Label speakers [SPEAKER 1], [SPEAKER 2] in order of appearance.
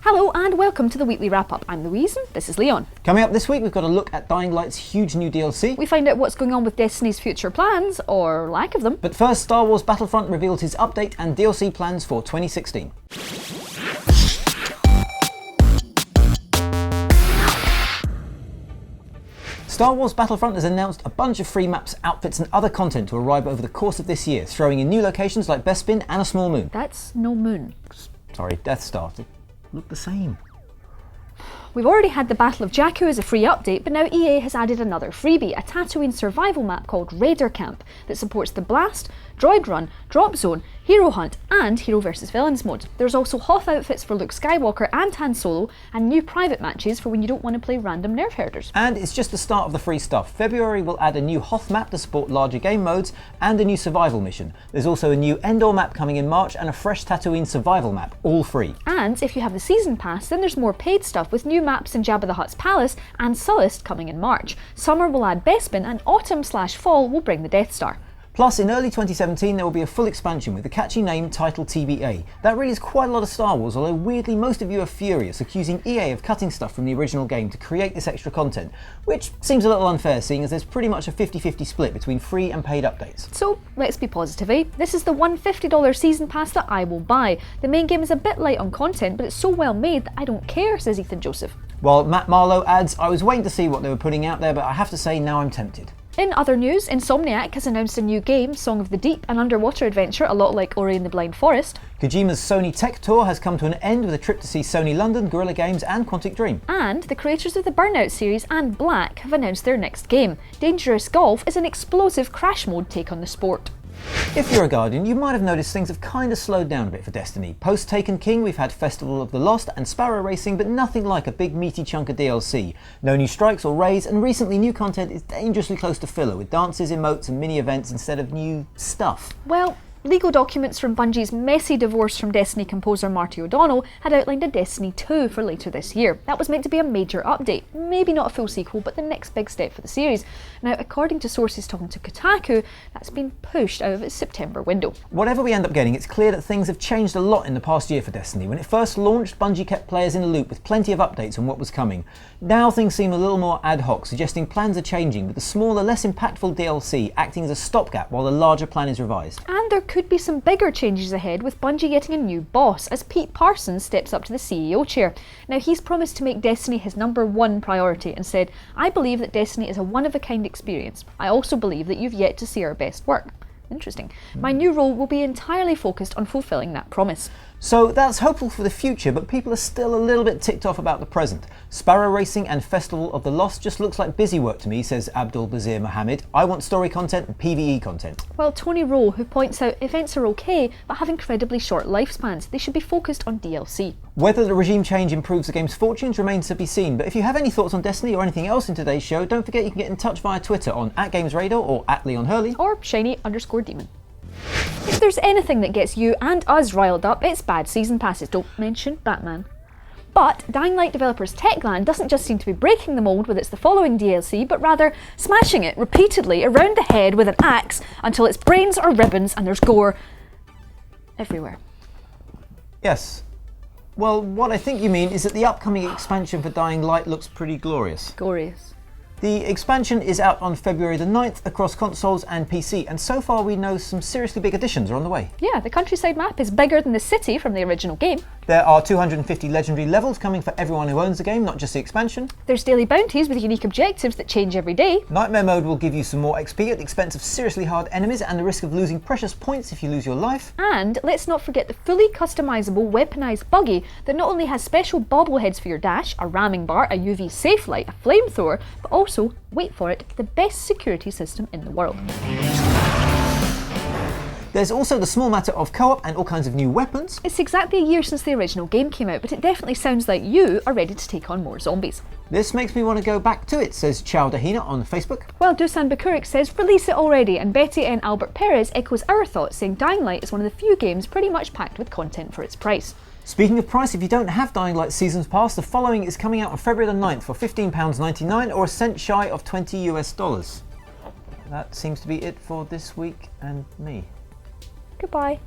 [SPEAKER 1] Hello and welcome to the weekly wrap-up. I'm Louise and this is Leon.
[SPEAKER 2] Coming up this week, we've got a look at Dying Light's huge new DLC.
[SPEAKER 1] We find out what's going on with Destiny's future plans, or lack of them.
[SPEAKER 2] But first, Star Wars BattleFront revealed his update and DLC plans for 2016. Star Wars BattleFront has announced a bunch of free maps, outfits and other content to arrive over the course of this year, throwing in new locations like Bespin and a small moon.
[SPEAKER 1] That's no moon.
[SPEAKER 2] Sorry, Death Star. They look the same.
[SPEAKER 1] We've already had the Battle of Jakku as a free update, but now EA has added another freebie, a Tatooine survival map called Raider Camp that supports the Blast, Droid Run, Drop Zone, Hero Hunt and Hero vs Villains modes. There's also Hoth outfits for Luke Skywalker and Han Solo, and new private matches for when you don't want to play random nerf herders.
[SPEAKER 2] And it's just the start of the free stuff. February will add a new Hoth map to support larger game modes and a new survival mission. There's also a new Endor map coming in March and a fresh Tatooine survival map, all free.
[SPEAKER 1] And if you have the season pass, then there's more paid stuff with new maps in Jabba the Hutt's palace and Sullust coming in March. Summer will add Bespin and autumn/fall will bring the Death Star.
[SPEAKER 2] Plus, in early 2017 there will be a full expansion with the catchy name Title TBA. That really is quite a lot of Star Wars, although weirdly most of you are furious, accusing EA of cutting stuff from the original game to create this extra content, which seems a little unfair seeing as there's pretty much a 50-50 split between free and paid updates.
[SPEAKER 1] So let's be positive, eh? This is the one $50 season pass that I will buy. The main game is a bit light on content, but it's so well made that I don't care, says Ethan Joseph.
[SPEAKER 2] While Matt Marlowe adds, I was waiting to see what they were putting out there, but I have to say now I'm tempted.
[SPEAKER 1] In other news, Insomniac has announced a new game, Song of the Deep, an underwater adventure a lot like Ori and the Blind Forest.
[SPEAKER 2] Kojima's Sony Tech Tour has come to an end with a trip to see Sony London, Guerrilla Games and Quantic Dream.
[SPEAKER 1] And the creators of the Burnout series and Black have announced their next game. Dangerous Golf is an explosive crash mode take on the sport.
[SPEAKER 2] If you're a Guardian, you might have noticed things have kind of slowed down a bit for Destiny. Post Taken King, we've had Festival of the Lost and Sparrow Racing, but nothing like a big meaty chunk of DLC. No new strikes or raids, and recently new content is dangerously close to filler, with dances, emotes and mini-events instead of new stuff.
[SPEAKER 1] Well, legal documents from Bungie's messy divorce from Destiny composer Marty O'Donnell had outlined a Destiny 2 for later this year. That was meant to be a major update, maybe not a full sequel, but the next big step for the series. Now, according to sources talking to Kotaku, that's been pushed out of its September window.
[SPEAKER 2] Whatever we end up getting, it's clear that things have changed a lot in the past year for Destiny. When it first launched, Bungie kept players in the loop with plenty of updates on what was coming. Now things seem a little more ad hoc, suggesting plans are changing, with the smaller, less impactful DLC acting as a stopgap while the larger plan is revised.
[SPEAKER 1] And there could be some bigger changes ahead, with Bungie getting a new boss as Pete Parsons steps up to the CEO chair. Now, he's promised to make Destiny his #1 priority and said, "I believe that Destiny is a one-of-a-kind experience. I also believe that you've yet to see our best work." Interesting. My new role will be entirely focused on fulfilling that promise.
[SPEAKER 2] So that's hopeful for the future, but people are still a little bit ticked off about the present. Sparrow Racing and Festival of the Lost just looks like busy work to me, says Abdul Bazir Mohammed. I want story content and PvE content.
[SPEAKER 1] Well, Tony Rowe, who points out events are okay, but have incredibly short lifespans. They should be focused on DLC.
[SPEAKER 2] Whether the regime change improves the game's fortunes remains to be seen, but if you have any thoughts on Destiny or anything else in today's show, don't forget you can get in touch via Twitter on @GamesRadar or @LeonHurley.
[SPEAKER 1] Or shiny_demon. If there's anything that gets you and us riled up, it's bad season passes. Don't mention Batman. But Dying Light developers Techland doesn't just seem to be breaking the mold with its The Following DLC, but rather smashing it repeatedly around the head with an axe until its brains are ribbons and there's gore everywhere.
[SPEAKER 2] Yes. Well, what I think you mean is that the upcoming expansion for Dying Light looks pretty glorious.
[SPEAKER 1] Glorious.
[SPEAKER 2] The expansion is out on February the 9th across consoles and PC, and so far we know some seriously big additions are on the way.
[SPEAKER 1] Yeah, the countryside map is bigger than the city from the original game.
[SPEAKER 2] There are 250 legendary levels coming for everyone who owns the game, not just the expansion.
[SPEAKER 1] There's daily bounties with unique objectives that change every day.
[SPEAKER 2] Nightmare mode will give you some more XP at the expense of seriously hard enemies and the risk of losing precious points if you lose your life.
[SPEAKER 1] And let's not forget the fully customisable weaponised buggy that not only has special bobbleheads for your dash, a ramming bar, a UV safe light, a flamethrower, but also, wait for it, the best security system in the world.
[SPEAKER 2] There's also the small matter of co-op and all kinds of new weapons.
[SPEAKER 1] It's exactly a year since the original game came out, but it definitely sounds like you are ready to take on more zombies.
[SPEAKER 2] This makes me want to go back to it, says Chow Dahina on Facebook.
[SPEAKER 1] Well, Dusan Bakurik says, release it already, and Betty N. Albert Perez echoes our thoughts, saying Dying Light is one of the few games pretty much packed with content for its price.
[SPEAKER 2] Speaking of price, if you don't have Dying Light Seasons Pass, The Following is coming out on February the 9th for £15.99 or a cent shy of $20. That seems to be it for this week and me.
[SPEAKER 1] Goodbye.